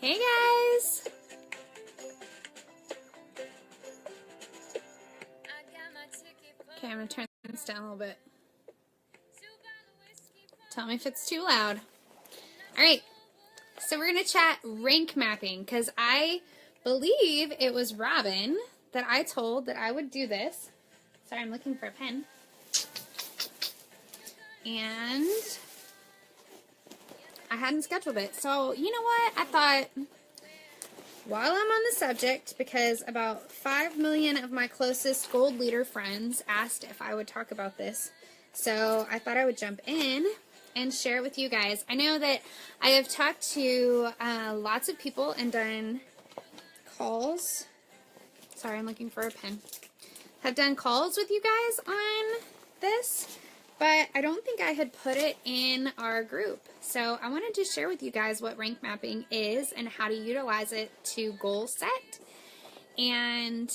Hey guys! Okay, I'm going to turn this down a little bit. Tell me if it's too loud. Alright, so we're going to chat rank mapping because I believe it was Robin that I told that I would do this. Sorry, I'm looking for a pen. And I hadn't scheduled it. So, you know what? I thought, while I'm on the subject, because about 5 million of my closest gold leader friends asked if I would talk about this. So I thought I would jump in and share it with you guys. I know that I have talked to lots of people and done calls. Sorry, I'm looking for a pen. Have done calls with you guys on this, but I don't think I had put it in our group. So I wanted to share with you guys what rank mapping is and how to utilize it to goal set and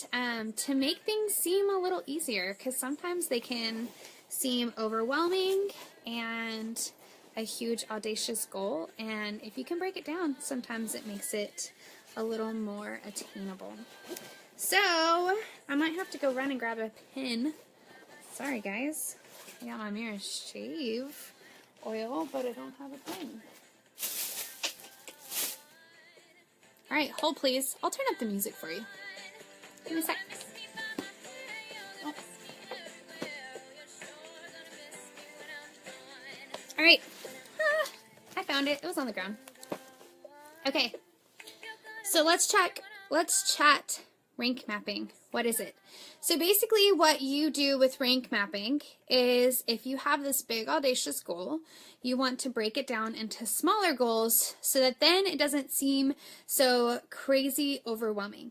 to make things seem a little easier, because sometimes they can seem overwhelming and a huge audacious goal, and if you can break it down, sometimes it makes it a little more attainable. So I might have to go run and grab a pen. Sorry guys, I got my mirror shave oil, but I don't have a pen. Alright, hold please. I'll turn up the music for you. Give me a sec. Oh. Alright. I found it. It was on the ground. Okay. So let's chat rank mapping. What is it? So basically what you do with rank mapping is, if you have this big audacious goal, you want to break it down into smaller goals so that then it doesn't seem so crazy overwhelming.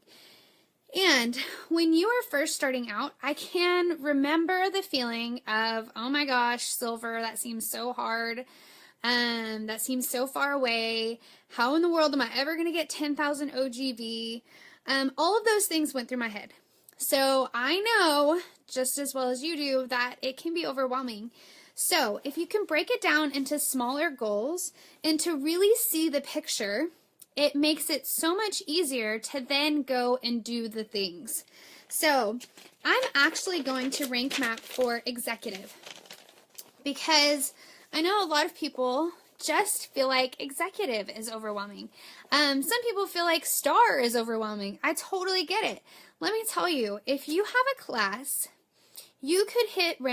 And when you are first starting out, I can remember the feeling of, oh my gosh, silver, that seems so hard. That seems so far away. How in the world am I ever going to get 10,000 OGV? All of those things went through my head. So I know, just as well as you do, that it can be overwhelming. So if you can break it down into smaller goals and to really see the picture, it makes it so much easier to then go and do the things. So I'm actually going to rank map for executive, because I know a lot of people just feel like executive is overwhelming. Some people feel like star is overwhelming. I totally get it. Let me tell you, if you have a class, you could hit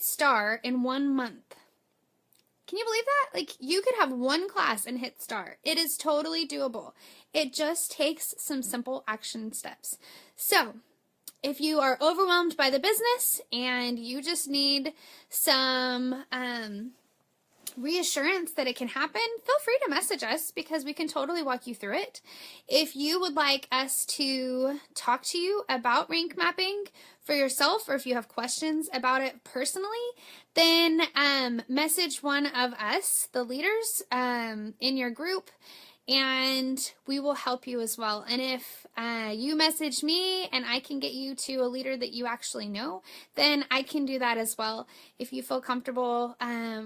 star in 1 month. Can you believe that? Like, you could have one class and hit star. It is totally doable. It just takes some simple action steps. So, if you are overwhelmed by the business and you just need some reassurance that it can happen, feel free to message us because we can totally walk you through it. If you would like us to talk to you about rank mapping for yourself, or if you have questions about it personally, then message one of us, the leaders, in your group, and we will help you as well. And if you message me and I can get you to a leader that you actually know, then I can do that as well. If you feel comfortable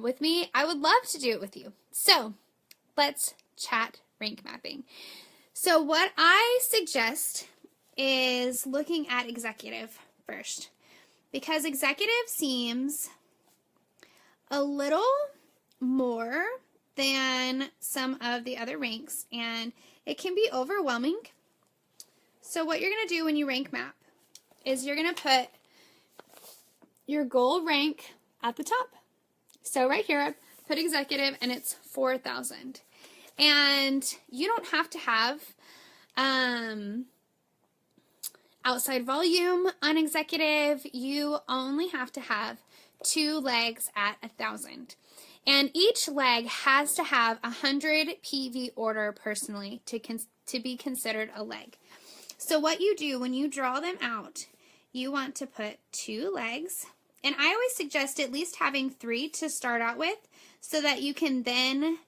with me, I would love to do it with you. So let's chat rank mapping. So what I suggest is looking at executive first, because executive seems a little more than some of the other ranks, and it can be overwhelming. So what you're going to do when you rank map is you're going to put your goal rank at the top. So right here, I put executive, and it's 4,000. And you don't have to have outside volume on executive. You only have to have 2 legs at 1,000. And each leg has to have 100 PV order personally to be considered a leg. So what you do when you draw them out, you want to put 2 legs. And I always suggest at least having 3 to start out with, so that you can then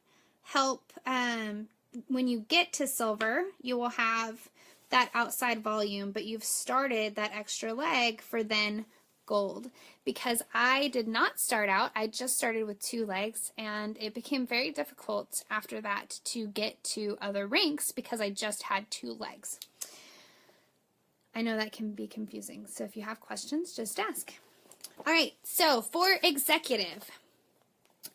help, when you get to silver, you will have that outside volume, but you've started that extra leg for then gold because I did not start out. I just started with 2 legs, and it became very difficult after that to get to other ranks because I just had 2 legs. I know that can be confusing, so if you have questions, just ask. All right, so for executive,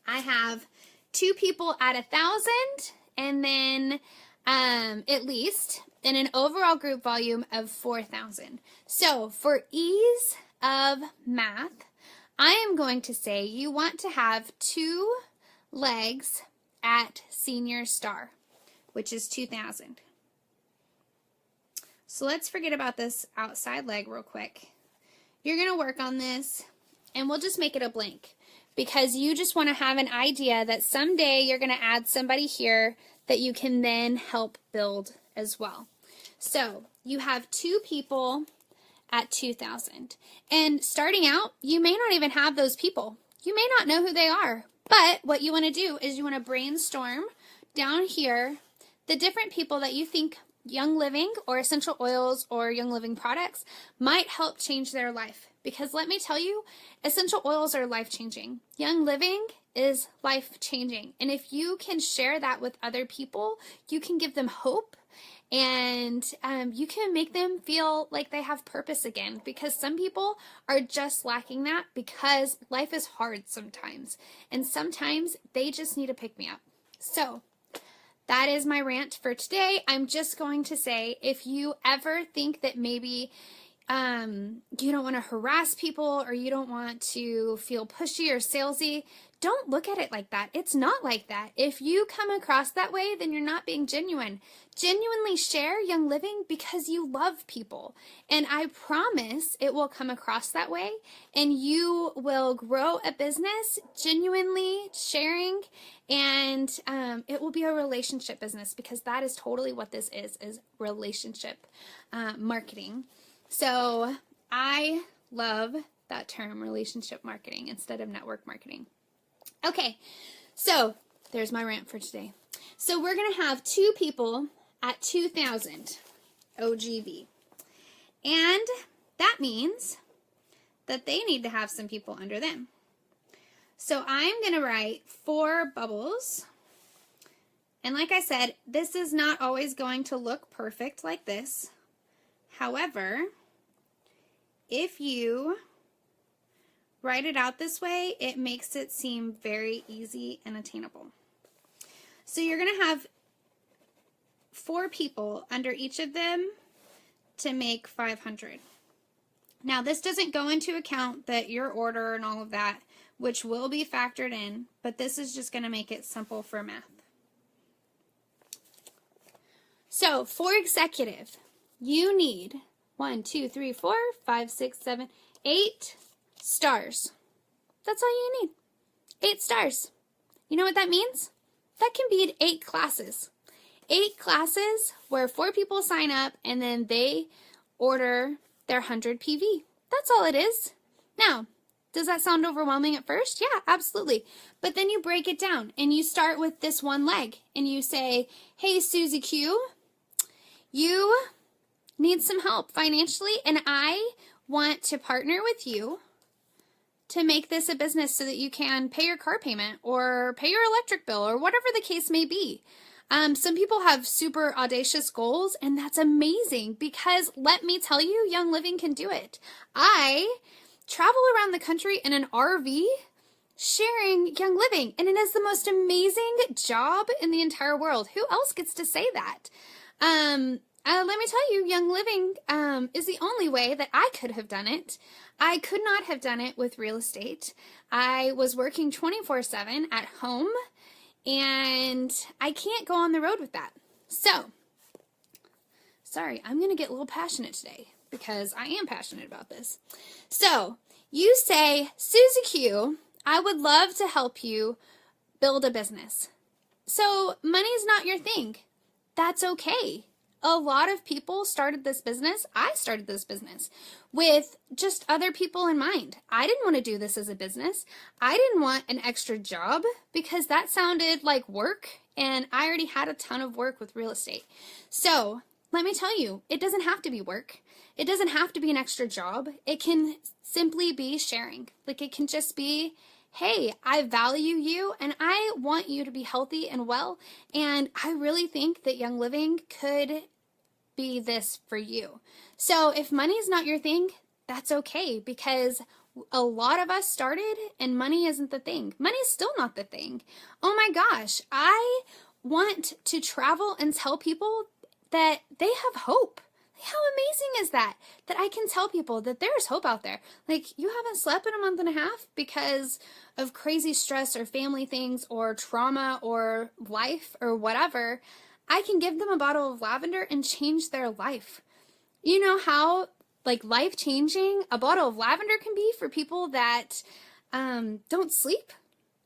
I have 2 people at 1,000, and then at least in an overall group volume of 4,000. So for ease of math, I am going to say you want to have 2 legs at senior star, which is 2,000. So let's forget about this outside leg real quick. You're going to work on this, and we'll just make it a blank because you just want to have an idea that someday you're going to add somebody here that you can then help build as well. So you have 2 people at 2,000. And starting out, you may not even have those people. You may not know who they are. But what you want to do is you want to brainstorm down here the different people that you think Young Living or essential oils or Young Living products might help change their life. Because let me tell you, essential oils are life-changing. Young Living is life-changing. And if you can share that with other people, you can give them hope, and you can make them feel like they have purpose again, because some people are just lacking that because life is hard sometimes. And sometimes they just need a pick-me-up. So that is my rant for today. I'm just going to say, if you ever think that maybe you don't want to harass people or you don't want to feel pushy or salesy, don't look at it like that. It's not like that. If you come across that way, then you're not being genuine. Genuinely share Young Living because you love people. And I promise it will come across that way, and you will grow a business genuinely sharing, and it will be a relationship business, because that is totally what this is relationship marketing. So I love that term, relationship marketing, instead of network marketing. Okay, so there's my rant for today. So we're going to have 2 people at 2,000 OGV. And that means that they need to have some people under them. So I'm going to write 4 bubbles. And like I said, this is not always going to look perfect like this. However, if you write it out this way, it makes it seem very easy and attainable. So you're going to have 4 people under each of them to make 500. Now, this doesn't go into account that your order and all of that, which will be factored in, but this is just going to make it simple for math. So for executive, you need 1, 2, 3, 4, 5, 6, 7, 8 stars. That's all you need. 8 stars. You know what that means? That can be 8 classes. 8 classes where 4 people sign up and then they order their 100 PV. That's all it is. Now, does that sound overwhelming at first? Yeah, absolutely. But then you break it down and you start with this one leg and you say, hey, Susie Q, you need some help financially, and I want to partner with you to make this a business so that you can pay your car payment or pay your electric bill or whatever the case may be. Some people have super audacious goals, and that's amazing, because let me tell you, Young Living can do it. I travel around the country in an RV sharing Young Living, and it is the most amazing job in the entire world. Who else gets to say that? Let me tell you, Young Living is the only way that I could have done it. I could not have done it with real estate. I was working 24/7 at home, and I can't go on the road with that. So, sorry, I'm going to get a little passionate today because I am passionate about this. So, you say, Susie Q, I would love to help you build a business. So, money's not your thing. That's okay. A lot of people started this business. I started this business with just other people in mind. I didn't want to do this as a business. I didn't want an extra job because that sounded like work, and I already had a ton of work with real estate. So let me tell you, it doesn't have to be work. It doesn't have to be an extra job. It can simply be sharing. Like it can just be, hey, I value you and I want you to be healthy and well. And I really think that Young Living could be this for you. So if money is not your thing, that's okay, because a lot of us started and money isn't the thing. Money is still not the thing. Oh my gosh, I want to travel and tell people that they have hope. How amazing is that? That I can tell people that there's hope out there. Like, you haven't slept in a month and a half because of crazy stress or family things or trauma or life or whatever. I can give them a bottle of lavender and change their life. You know how like life-changing a bottle of lavender can be for people that don't sleep?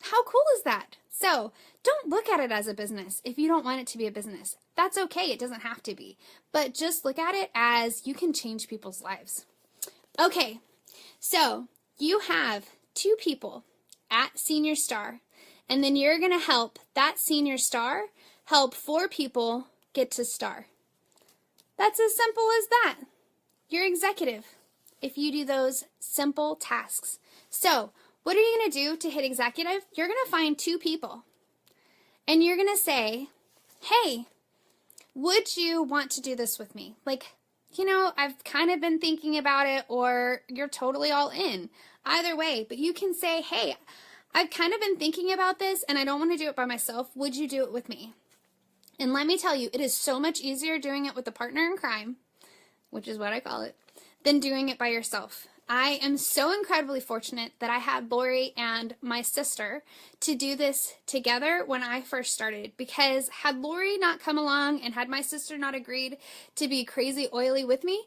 How cool is that? So don't look at it as a business if you don't want it to be a business. That's okay. It doesn't have to be. But just look at it as you can change people's lives. Okay, so you have 2 people at Senior Star, and then you're going to help that Senior Star help 4 people get to Star. That's as simple as that. You're executive if you do those simple tasks. So what are you going to do to hit executive? You're going to find 2 people, and you're going to say, hey, would you want to do this with me? Like, you know, I've kind of been thinking about it, or you're totally all in. Either way, but you can say, hey, I've kind of been thinking about this and I don't want to do it by myself. Would you do it with me? And let me tell you, it is so much easier doing it with a partner in crime, which is what I call it, than doing it by yourself. I am so incredibly fortunate that I had Lori and my sister to do this together when I first started, because had Lori not come along and had my sister not agreed to be crazy oily with me,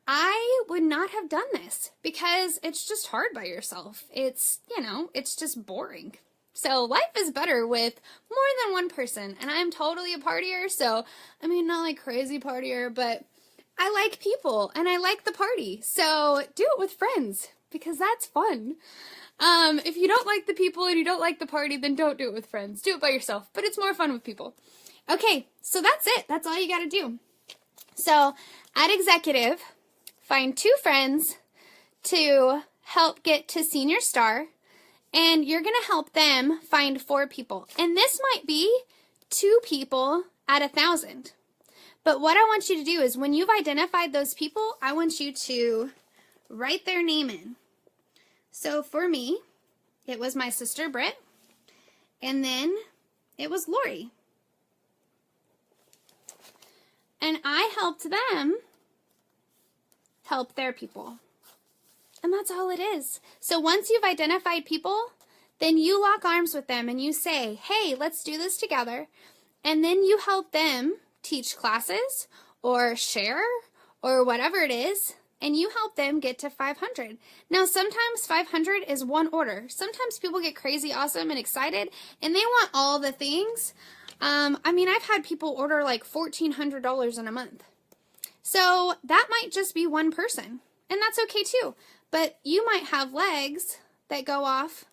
I would not have done this, because it's just hard by yourself. It's, you know, it's just boring. So life is better with more than one person, and I'm totally a partier, so, I mean, not like crazy partier, but I like people, and I like the party, so do it with friends, because that's fun. If you don't like the people and you don't like the party, then don't do it with friends. Do it by yourself, but it's more fun with people. Okay, so that's it. That's all you gotta do. So, at Executive, find 2 friends to help get to Senior Star, and you're gonna help them find 4 people. And this might be 2 people at 1,000. But what I want you to do is when you've identified those people, I want you to write their name in. So for me, it was my sister Britt, and then it was Lori. And I helped them help their people. And that's all it is. So once you've identified people, then you lock arms with them and you say, hey, let's do this together. And then you help them teach classes or share or whatever it is, and you help them get to 500. Now, sometimes 500 is one order. Sometimes people get crazy awesome and excited, and they want all the things. I mean, I've had people order like $1,400 in a month. So that might just be one person, and that's okay too. But you might have legs that go off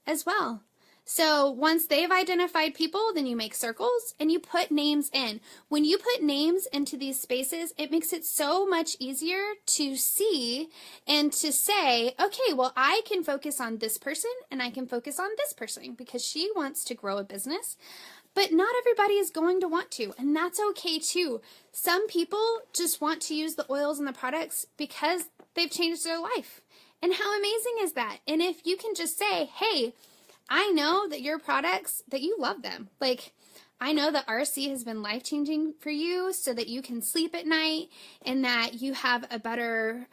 as well. So once they've identified people, then you make circles and you put names in. When you put names into these spaces, it makes it so much easier to see and to say, okay, well, I can focus on this person and I can focus on this person because she wants to grow a business. But not everybody is going to want to, and that's okay too. Some people just want to use the oils and the products because they've changed their life. And how amazing is that? And if you can just say, hey, I know that your products, that you love them. Like, I know that RC has been life-changing for you so that you can sleep at night and that you have a better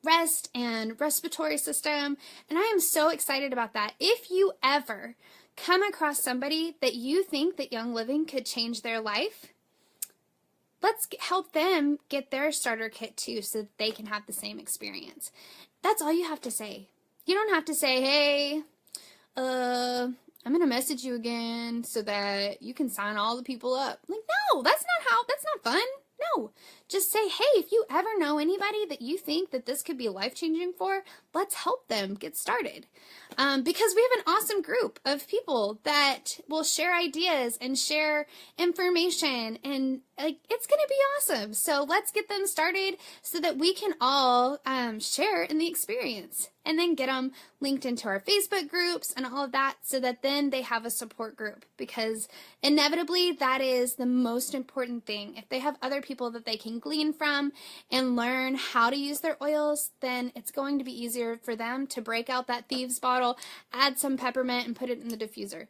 rest and respiratory system. And I am so excited about that. If you ever come across somebody that you think that Young Living could change their life, let's help them get their starter kit too so that they can have the same experience. That's all you have to say. You don't have to say, hey, I'm going to message you again so that you can sign all the people up. Like, no, that's not fun. No, just say, hey, if you ever know anybody that you think that this could be life-changing for, let's help them get started. Because we have an awesome group of people that will share ideas and share information and like, it's going to be awesome. So let's get them started so that we can all share in the experience, and then get them linked into our Facebook groups and all of that, so that then they have a support group, because inevitably that is the most important thing. If they have other people that they can glean from and learn how to use their oils, then it's going to be easier for them to break out that thieves bottle, add some peppermint, and put it in the diffuser.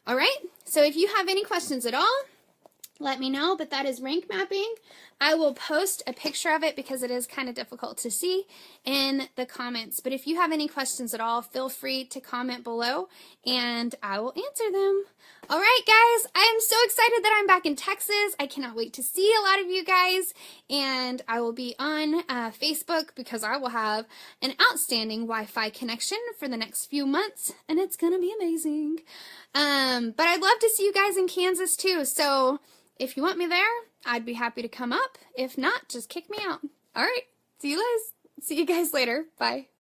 All right, so if you have any questions at all, let me know, but that is rank mapping. I will post a picture of it because it is kind of difficult to see in the comments. But if you have any questions at all, feel free to comment below and I will answer them. All right, guys, I am so excited that I'm back in Texas. I cannot wait to see a lot of you guys, and I will be on Facebook because I will have an outstanding Wi-Fi connection for the next few months, and it's going to be amazing. But I'd love to see you guys in Kansas too, so if you want me there, I'd be happy to come up. If not, just kick me out. All right. See you guys later. Bye.